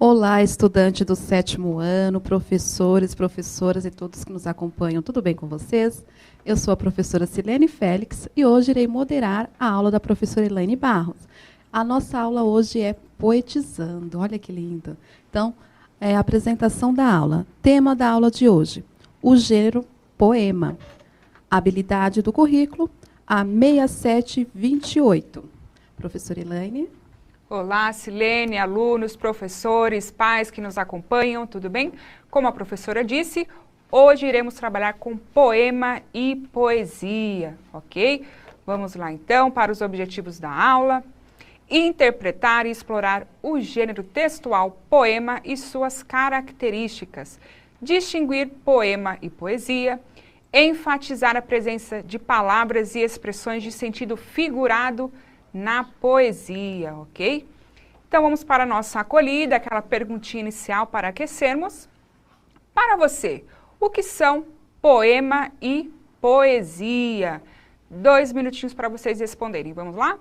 Olá, estudante do 7º ano, professores, professoras e todos que nos acompanham. Tudo bem com vocês? Eu sou a professora Silene Félix e hoje irei moderar a aula da professora Elaine Barros. A nossa aula hoje é Poetizando. Olha que lindo. Então, a apresentação da aula. Tema da aula de hoje, o gênero poema. Habilidade do currículo, a 6728. Professora Elaine. Olá, Silene, alunos, professores, pais que nos acompanham, tudo bem? Como a professora disse, hoje iremos trabalhar com poema e poesia, ok? Vamos lá, então, para os objetivos da aula. Interpretar e explorar o gênero textual poema e suas características. Distinguir poema e poesia. Enfatizar a presença de palavras e expressões de sentido figurado na poesia, ok? Então vamos para a nossa acolhida, aquela perguntinha inicial para aquecermos. Para você, o que são poema e poesia? 2 minutinhos para vocês responderem, vamos lá?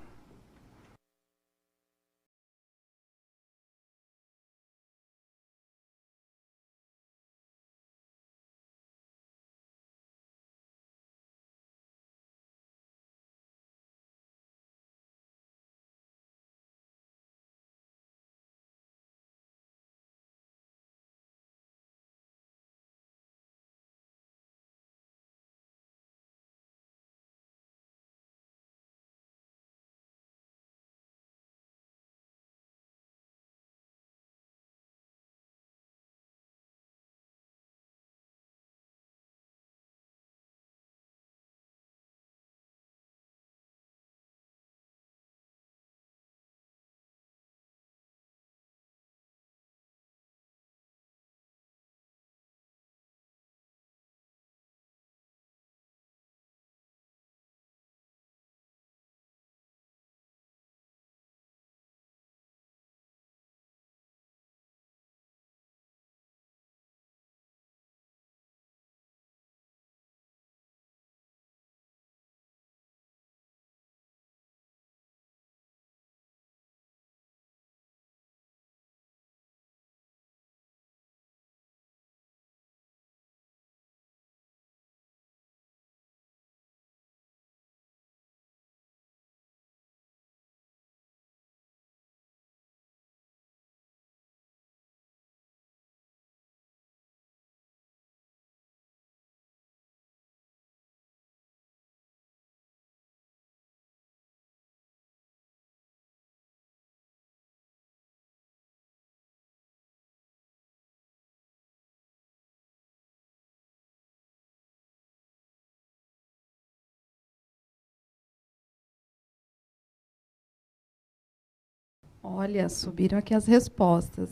Olha, subiram aqui as respostas.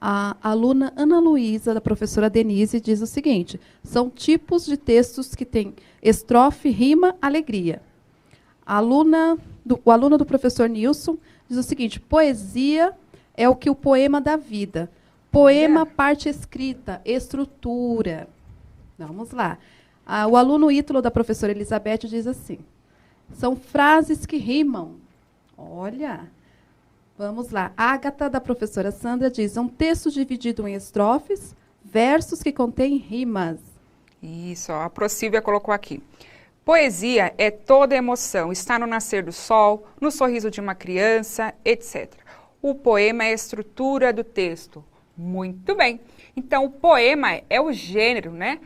A aluna Ana Luísa, da professora Denise, diz o seguinte: são tipos de textos que têm estrofe, rima, alegria. O aluno do professor Nilson diz o seguinte: poesia é o que o poema dá vida. Poema, parte escrita, estrutura. Vamos lá. O aluno Ítalo, da professora Elizabeth, diz assim: são frases que rimam. Olha. Vamos lá. Ágata, da professora Sandra, diz: um texto dividido em estrofes, versos que contêm rimas. Isso, ó, a Procívia colocou aqui. Poesia é toda emoção, está no nascer do sol, no sorriso de uma criança, etc. O poema é a estrutura do texto. Muito bem. Então, o poema é o gênero, né?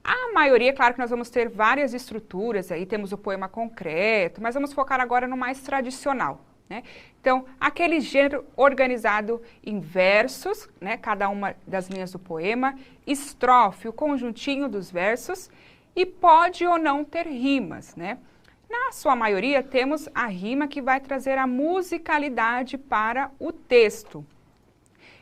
A maioria, claro que nós vamos ter várias estruturas, aí temos o poema concreto, mas vamos focar agora no mais tradicional. Né? Então, aquele gênero organizado em versos, né, cada uma das linhas do poema, estrofe, o conjuntinho dos versos, e pode ou não ter rimas. Né? Na sua maioria, temos a rima que vai trazer a musicalidade para o texto.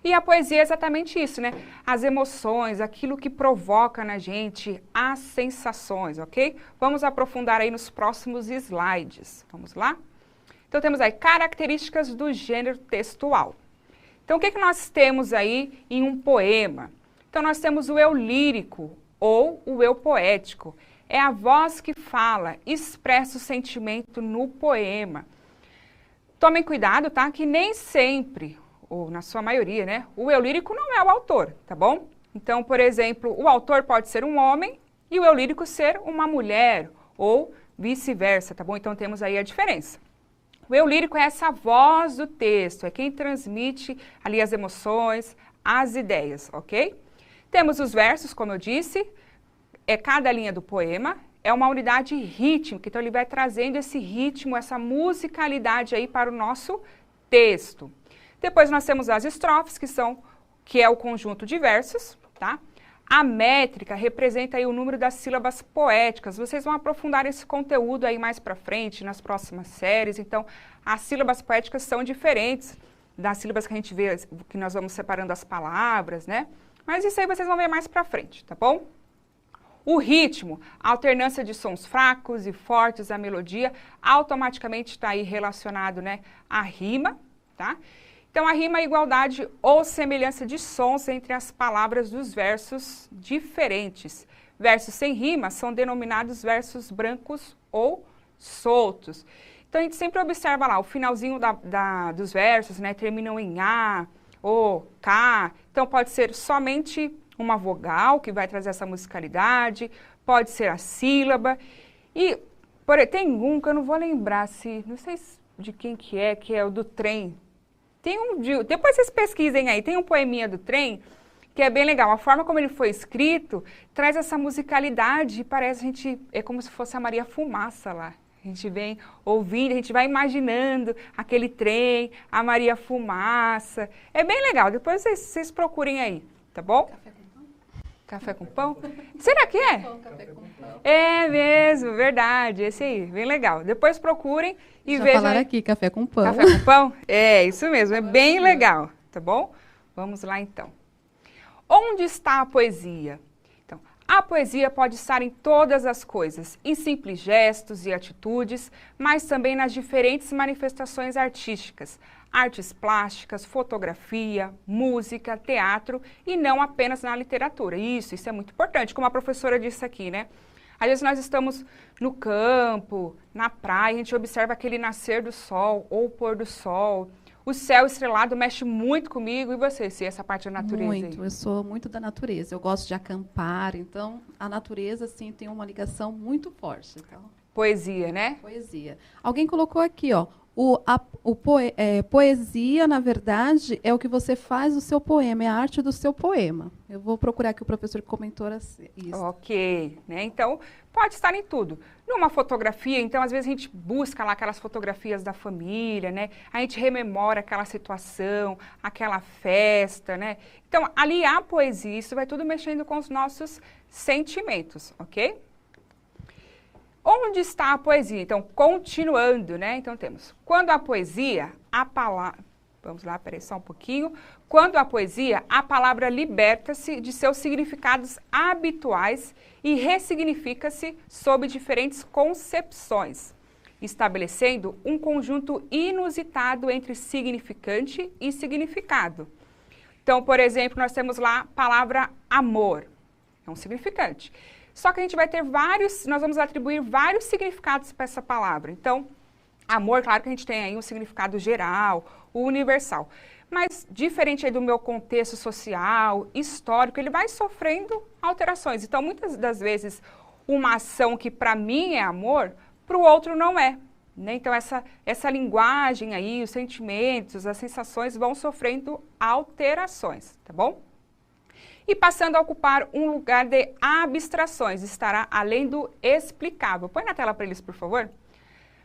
E a poesia é exatamente isso, né? As emoções, aquilo que provoca na gente, as sensações, ok? Vamos aprofundar aí nos próximos slides. Vamos lá? Então, temos aí características do gênero textual. Então, o que nós temos aí em um poema? Então, nós temos o eu lírico ou o eu poético. é a voz que fala, expressa o sentimento no poema. Tomem cuidado, tá? Que nem sempre, ou na sua maioria, né? O eu lírico não é o autor, tá bom? Então, por exemplo, o autor pode ser um homem e o eu lírico ser uma mulher, ou vice-versa, tá bom? Então, temos aí a diferença. O eu lírico é essa voz do texto, é quem transmite ali as emoções, as ideias, ok? Temos os versos, como eu disse, é cada linha do poema, é uma unidade rítmica, então ele vai trazendo esse ritmo, essa musicalidade aí para o nosso texto. Depois nós temos as estrofes, que é o conjunto de versos, tá? A métrica representa aí o número das sílabas poéticas. Vocês vão aprofundar esse conteúdo aí mais para frente, nas próximas séries. Então, as sílabas poéticas são diferentes das sílabas que a gente vê, que nós vamos separando as palavras, né? Mas isso aí vocês vão ver mais para frente, tá bom? O ritmo, a alternância de sons fracos e fortes, a melodia, automaticamente está aí relacionado, né, à rima, tá? Então, a rima é a igualdade ou semelhança de sons entre as palavras dos versos diferentes. Versos sem rima são denominados versos brancos ou soltos. Então, a gente sempre observa lá, o finalzinho dos versos, né, terminam em A ou K. Então, pode ser somente uma vogal que vai trazer essa musicalidade, pode ser a sílaba. E tem um que eu não vou lembrar, não sei de quem que é o do trem. Depois vocês pesquisem aí, tem um poeminha do trem que é bem legal. A forma como ele foi escrito traz essa musicalidade e parece é como se fosse a Maria Fumaça lá. A gente vem ouvindo, a gente vai imaginando aquele trem, a Maria Fumaça. É bem legal, depois vocês procurem aí, tá bom? Café com pão? Será que é? Café com pão. É mesmo, verdade, esse aí, bem legal. Depois procurem e Já vejam. falaram aqui, café com pão. Café com pão? É, isso mesmo, é bem legal, tá bom? Vamos lá então. Onde está a poesia? Então, a poesia pode estar em todas as coisas, em simples gestos e atitudes, mas também nas diferentes manifestações artísticas. Artes plásticas, fotografia, música, teatro e não apenas na literatura. Isso é muito importante, como a professora disse aqui, né? Às vezes nós estamos no campo, na praia, a gente observa aquele nascer do sol ou pôr do sol. O céu estrelado mexe muito comigo. E você, se essa parte da natureza Muito, aí? eu sou muito da natureza. Eu gosto de acampar, então a natureza, assim, tem uma ligação muito forte. Então, Poesia, né? poesia. Alguém colocou aqui, ó, poesia, na verdade, é o que você faz do seu poema, é a arte do seu poema. Eu vou procurar aqui o professor que comentou isso. Ok, né? Então, pode estar em tudo. Numa fotografia, então, às vezes a gente busca lá aquelas fotografias da família, né? A gente rememora aquela situação, aquela festa, né? Então, ali há poesia, isso vai tudo mexendo com os nossos sentimentos, ok? Onde está a poesia? Então, continuando, né? Então, temos, quando a poesia, a palavra... Vamos lá, peraí só um pouquinho. Quando a poesia, a palavra liberta-se de seus significados habituais e ressignifica-se sob diferentes concepções, estabelecendo um conjunto inusitado entre significante e significado. Então, por exemplo, nós temos lá a palavra amor, é um significante. Só que a gente vai ter nós vamos atribuir vários significados para essa palavra. Então, amor, claro que a gente tem aí um significado geral, universal. Mas, diferente aí do meu contexto social, histórico, ele vai sofrendo alterações. Então, muitas das vezes, uma ação que para mim é amor, para o outro não é. Né? Então, essa linguagem aí, os sentimentos, as sensações vão sofrendo alterações, tá bom? E passando a ocupar um lugar de abstrações, estará além do explicável. Põe na tela para eles, por favor.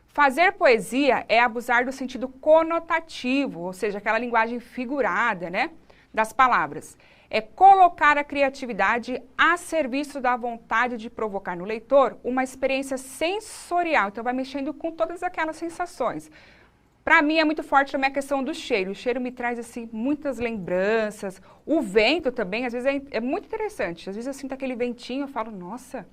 Fazer poesia é abusar do sentido conotativo, ou seja, aquela linguagem figurada, né, das palavras. É colocar a criatividade a serviço da vontade de provocar no leitor uma experiência sensorial. Então, vai mexendo com todas aquelas sensações. Para mim é muito forte também a questão do cheiro. O cheiro me traz assim muitas lembranças. O vento também, às vezes é muito interessante. Às vezes eu sinto aquele ventinho, eu falo, nossa,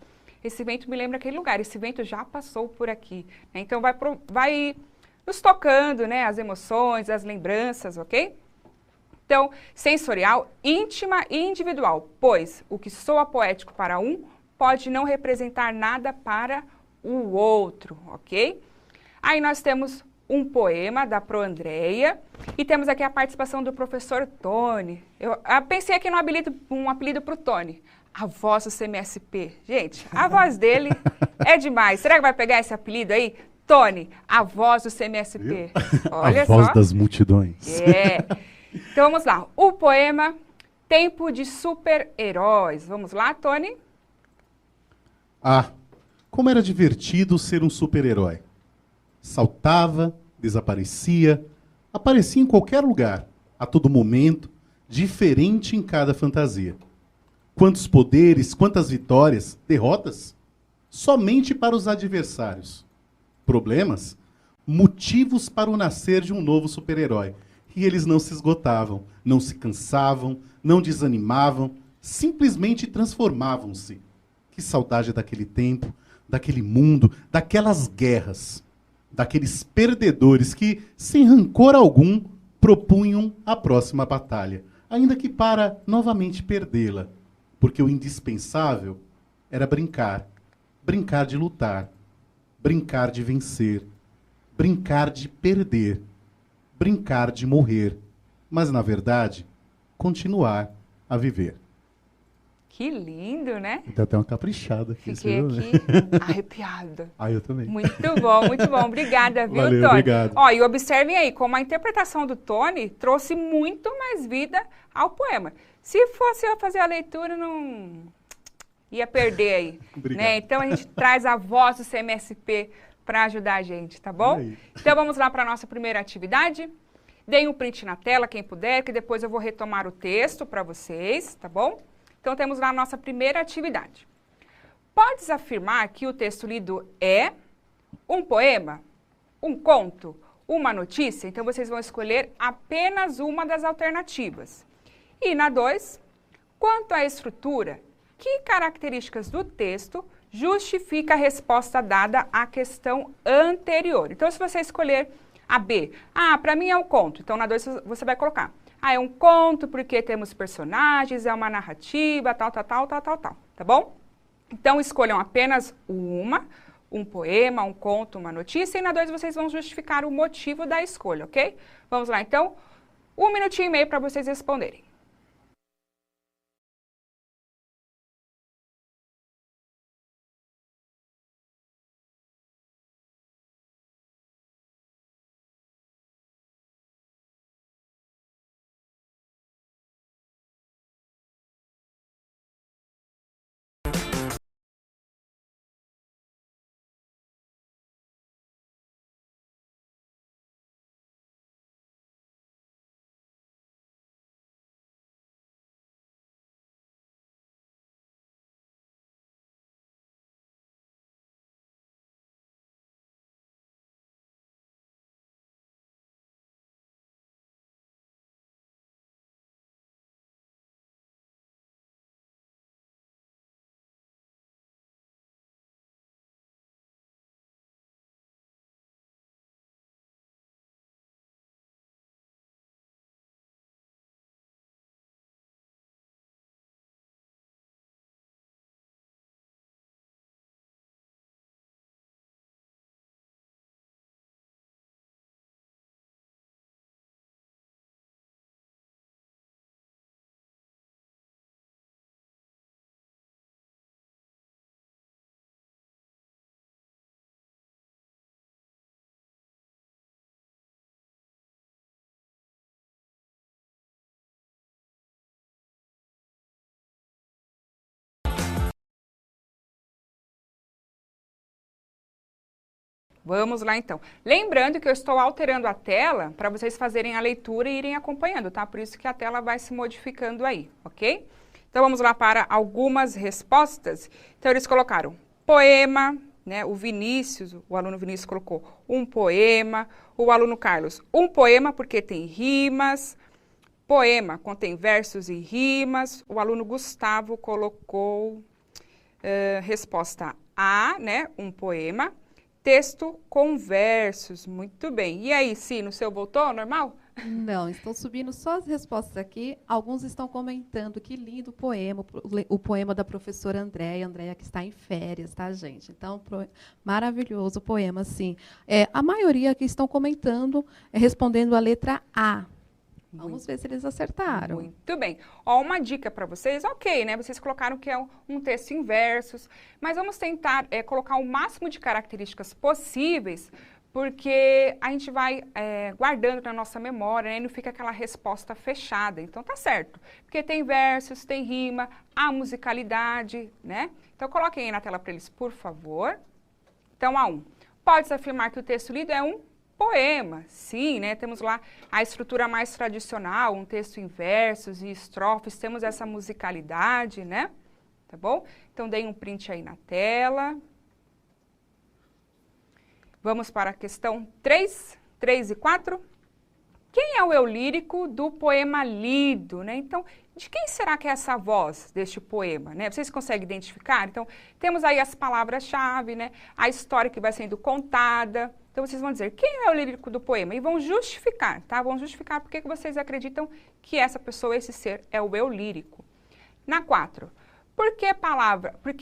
esse vento me lembra aquele lugar. Esse vento já passou por aqui. Então vai nos tocando, né, as emoções, as lembranças, ok? Então, sensorial, íntima e individual, pois o que soa poético para um pode não representar nada para o outro, ok? Aí nós temos um poema da Pro Andréia e temos aqui a participação do professor Tony. Eu pensei aqui um apelido para o Tony. A voz do CMSP. Gente, a voz dele é demais. Será que vai pegar esse apelido aí? Tony, a voz do CMSP. Olha a voz só. das multidões. É. Então vamos lá. O poema Tempo de Super-Heróis. Vamos lá, Tony? Ah, como era divertido ser um super-herói. Saltava, desaparecia, aparecia em qualquer lugar, a todo momento, diferente em cada fantasia. Quantos poderes, quantas vitórias, derrotas? Somente para os adversários. Problemas? Motivos para o nascer de um novo super-herói. E eles não se esgotavam, não se cansavam, não desanimavam, simplesmente transformavam-se. Que saudade daquele tempo, daquele mundo, daquelas guerras, daqueles perdedores que, sem rancor algum, propunham a próxima batalha, ainda que para novamente perdê-la, porque o indispensável era brincar, brincar de lutar, brincar de vencer, brincar de perder, brincar de morrer, mas, na verdade, continuar a viver. Que lindo, né? Deu até uma caprichada aqui. Fiquei você aqui viu, né? arrepiada. Ah, eu também. Muito bom, muito bom. Obrigada, viu, Valeu, Tony? obrigado. Ó, e observem aí como a interpretação do Tony trouxe muito mais vida ao poema. Se fosse eu fazer a leitura, não ia perder aí. Obrigado. Né? Então a gente traz a voz do CMSP para ajudar a gente, tá bom? Aí. Então vamos lá para a nossa primeira atividade. Deem um print na tela, quem puder, que depois eu vou retomar o texto para vocês, tá bom? Então, temos lá a nossa primeira atividade. Podes afirmar que o texto lido é um poema, um conto, uma notícia? Então, vocês vão escolher apenas uma das alternativas. E na 2, quanto à estrutura, que características do texto justifica a resposta dada à questão anterior? Então, se você escolher a B, para mim é um conto. Então, na 2 você vai colocar. É um conto porque temos personagens, é uma narrativa, tal, tá bom? Então, escolham apenas um poema, um conto, uma notícia, e na 2 vocês vão justificar o motivo da escolha, ok? Vamos lá, então, 1 minutinho e meio para vocês responderem. Vamos lá, então. Lembrando que eu estou alterando a tela para vocês fazerem a leitura e irem acompanhando, tá? Por isso que a tela vai se modificando aí, ok? Então, vamos lá para algumas respostas. Então, eles colocaram poema, né? O aluno Vinícius colocou um poema. O aluno Carlos, um poema porque tem rimas. Poema contém versos e rimas. O aluno Gustavo colocou resposta A, né? Um poema. Texto com versos, muito bem. E aí, Sino, o seu voltou ao normal? Não, estão subindo só as respostas aqui. Alguns estão comentando que lindo poema, o poema da professora Andréia que está em férias, tá, gente? Então, maravilhoso o poema, sim. A maioria que estão comentando, respondendo a letra A. Vamos ver se eles acertaram. Muito bem. Ó, uma dica para vocês, ok, né? Vocês colocaram que é um texto em versos, mas vamos tentar colocar o máximo de características possíveis, porque a gente vai guardando na nossa memória, né, e não fica aquela resposta fechada. Então tá certo, porque tem versos, tem rima, a musicalidade, né? Então coloquem aí na tela para eles, por favor. Então, A1. Pode-se afirmar que o texto lido é um poema, sim, né? Temos lá a estrutura mais tradicional, um texto em versos e estrofes, temos essa musicalidade, né? Tá bom? Então, deem um print aí na tela. Vamos para a questão 3 e 4. Quem é o eu lírico do poema lido, né? Então, de quem será que é essa voz deste poema, né? Vocês conseguem identificar? Então, temos aí as palavras-chave, né? A história que vai sendo contada. Então, vocês vão dizer, quem é o lírico do poema? E vão justificar, tá? Vão justificar por que vocês acreditam que essa pessoa, esse ser, é o eu lírico. Na 4, porque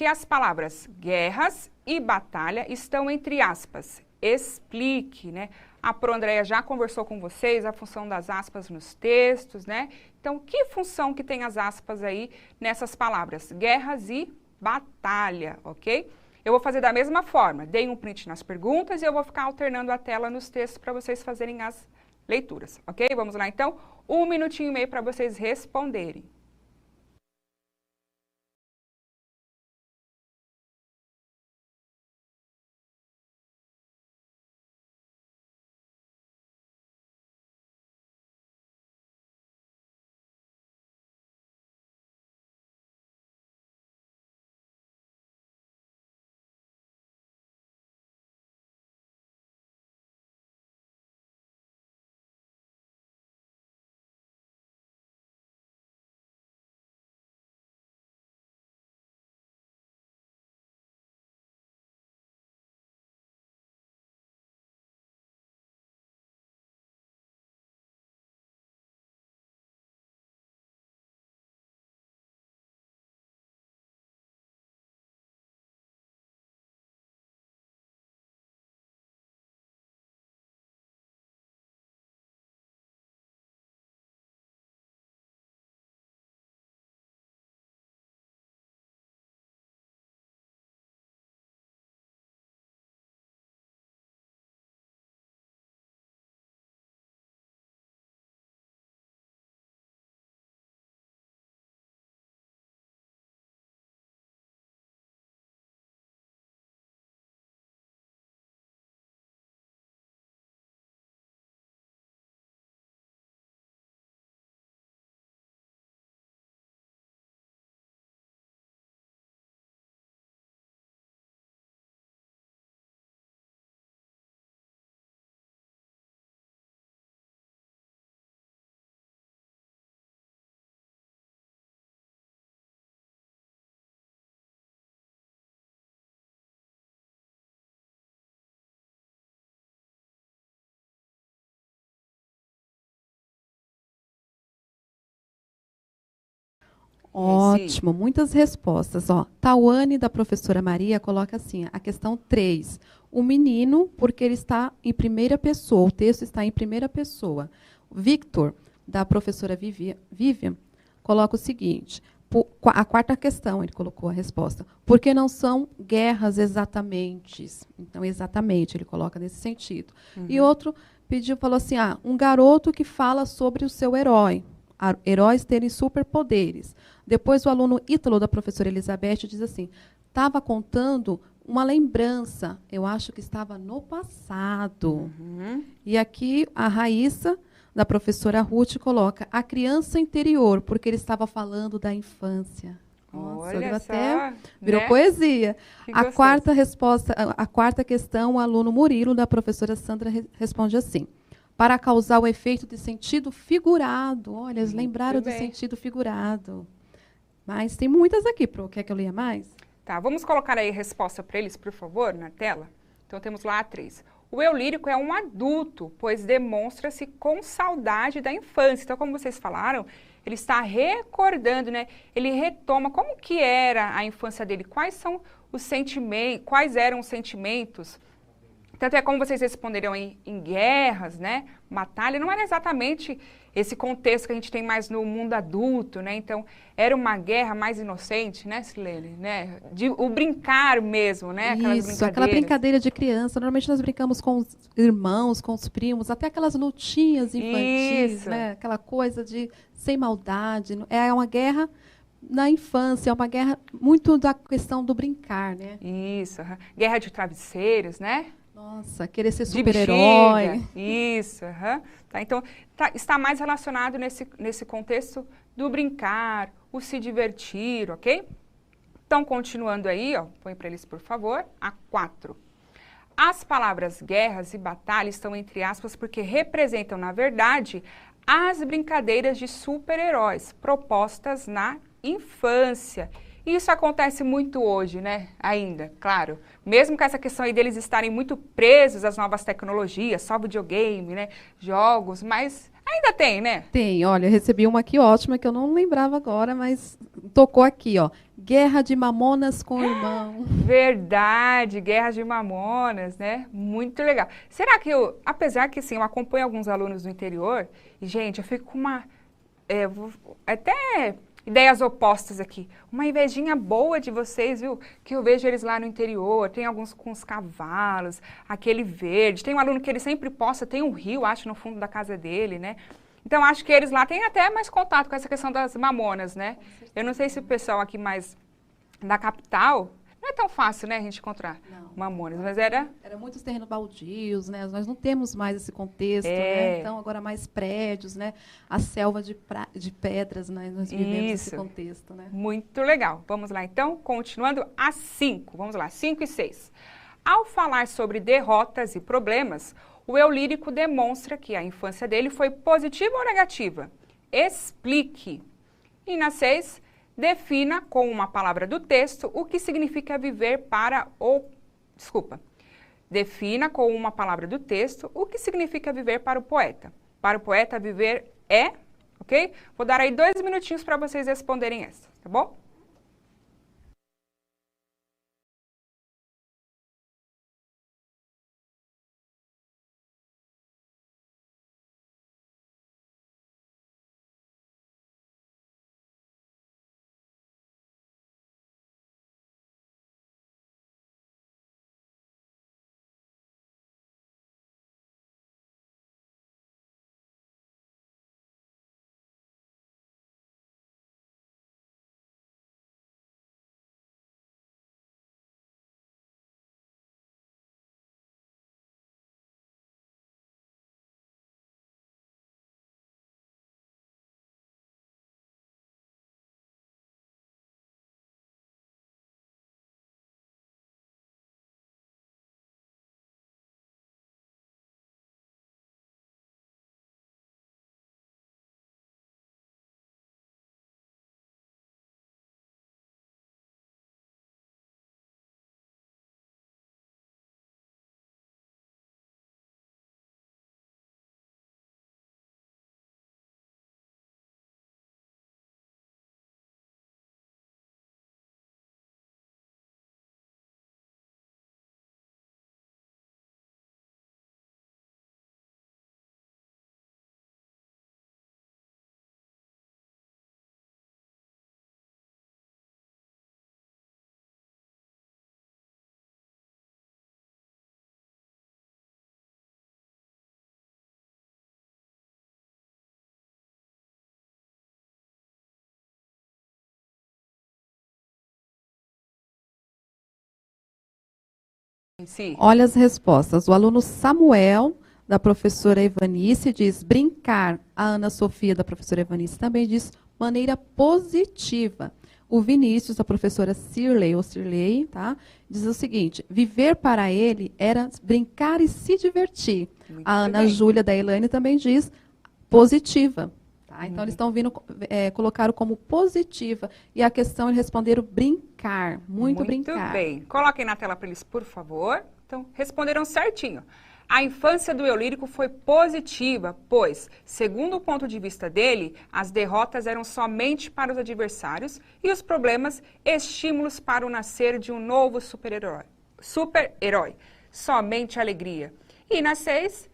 as palavras guerras e batalha estão entre aspas. Explique, né? A Pro Andréia já conversou com vocês a função das aspas nos textos, né? Então, que função que tem as aspas aí nessas palavras? Guerras e batalha, ok? Eu vou fazer da mesma forma, deem um print nas perguntas e eu vou ficar alternando a tela nos textos para vocês fazerem as leituras, ok? Vamos lá, então, 1 minutinho e meio para vocês responderem. Ótimo, muitas respostas. Ó, Tawane, da professora Maria, coloca assim, a questão 3. O menino, porque ele está em primeira pessoa, o texto está em primeira pessoa. Victor, da professora Vivian, coloca o seguinte, a quarta questão, ele colocou a resposta, porque não são guerras exatamente. Então, exatamente, ele coloca nesse sentido. E outro falou assim, um garoto que fala sobre o seu herói. Heróis terem superpoderes. Depois o aluno Ítalo, da professora Elizabeth, diz assim, estava contando uma lembrança, eu acho que estava no passado. E aqui a Raíssa, da professora Ruth, coloca a criança interior, porque ele estava falando da infância. Nossa, olha só, até virou né? poesia. Que A gostoso. quarta resposta, a quarta questão, o aluno Murilo, da professora Sandra, responde assim, para causar o efeito de sentido figurado. Olha, eles lembraram do sentido figurado. Mas tem muitas aqui, Pro. Quer que eu leia mais? Tá, vamos colocar aí a resposta para eles, por favor, na tela? Então, temos lá a 3. O eu lírico é um adulto, pois demonstra-se com saudade da infância. Então, como vocês falaram, ele está recordando, né? Ele retoma como que era a infância dele, quais são os sentimentos, quais eram os sentimentos. Tanto é como vocês responderam em guerras, né? Batalha, não era exatamente esse contexto que a gente tem mais no mundo adulto, né? Então, era uma guerra mais inocente, né, Silene? Né? O brincar mesmo, né? Isso, aquela brincadeira de criança. Normalmente nós brincamos com os irmãos, com os primos, até aquelas lutinhas infantis, né? Aquela coisa de sem maldade. É uma guerra na infância, é uma guerra muito da questão do brincar, né? Isso, guerra de travesseiros, né? Nossa, querer ser super-herói. Isso, tá, então está mais relacionado nesse contexto do brincar, o se divertir, ok? Então, continuando aí, ó, põe para eles, por favor, a 4. As palavras guerras e batalha estão entre aspas porque representam, na verdade, as brincadeiras de super-heróis propostas na infância. Isso acontece muito hoje, né? Ainda, claro. Mesmo com essa questão aí deles estarem muito presos às novas tecnologias, só videogame, né? Jogos, mas ainda tem, né? Tem, olha, eu recebi uma aqui ótima que eu não lembrava agora, mas tocou aqui, ó. Guerra de mamonas com o irmão. Verdade, guerra de mamonas, né? Muito legal. Será que apesar que assim, eu acompanho alguns alunos do interior, e, gente, eu fico com uma... até... ideias opostas aqui. Uma invejinha boa de vocês, viu? Que eu vejo eles lá no interior, tem alguns com os cavalos, aquele verde. Tem um aluno que ele sempre posta, tem um rio, acho, no fundo da casa dele, né? Então, acho que eles lá têm até mais contato com essa questão das mamonas, né? Eu não sei se o pessoal aqui mais da capital... Não é tão fácil, né, a gente encontrar mamonas, mas era... Era muitos terrenos baldios, né? Nós não temos mais esse contexto, né? Então, agora mais prédios, né? A selva de pedras, né? Nós vivemos esse contexto, né? Muito legal. Vamos lá, então, continuando a 5. Vamos lá, 5 e 6. Ao falar sobre derrotas e problemas, o eu lírico demonstra que a infância dele foi positiva ou negativa. Explique. E na 6... defina com uma palavra do texto o que significa viver para o... Desculpa. Defina com uma palavra do texto o que significa viver para o poeta. Para o poeta, viver é... Ok? Vou dar aí 2 minutinhos para vocês responderem essa, tá bom? Sim. Olha as respostas. O aluno Samuel, da professora Evanice, diz brincar. A Ana Sofia, da professora Evanice, também diz maneira positiva. O Vinícius, da professora Cirlei, tá? Diz o seguinte, viver para ele era brincar e se divertir. Muito a Ana Júlia, da Elaine, também diz positiva. Tá? Então, eles estão vindo, colocaram como positiva. E a questão, eles responderam brincar. Muito brincar. Muito bem. Coloquem na tela para eles, por favor. Então, responderam certinho. A infância do eu lírico foi positiva, pois, segundo o ponto de vista dele, as derrotas eram somente para os adversários e os problemas estímulos para o nascer de um novo super-herói. Somente alegria. E na 6,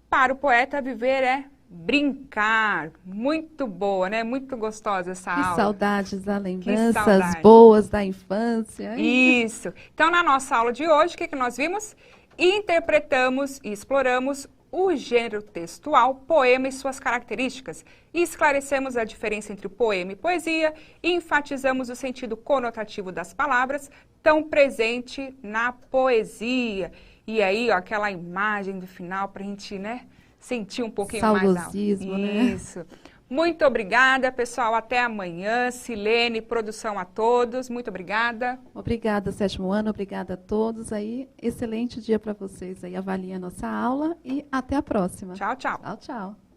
para o poeta, viver é brincar. Muito boa, né? Muito gostosa essa aula. Que saudades da lembranças boas da infância. Isso. Então, na nossa aula de hoje, o que nós vimos? Interpretamos e exploramos o gênero textual, poema e suas características. E esclarecemos a diferença entre poema e poesia e enfatizamos o sentido conotativo das palavras, tão presente na poesia. E aí, ó, aquela imagem do final para a gente, né, sentir um pouquinho mais alto. Saudosismo, né? Isso. Muito obrigada, pessoal. Até amanhã. Silene, produção a todos. Muito obrigada. Obrigada, 7º ano. Obrigada a todos aí. Excelente dia para vocês aí. Avaliem a nossa aula e até a próxima. Tchau, tchau. Tchau, tchau.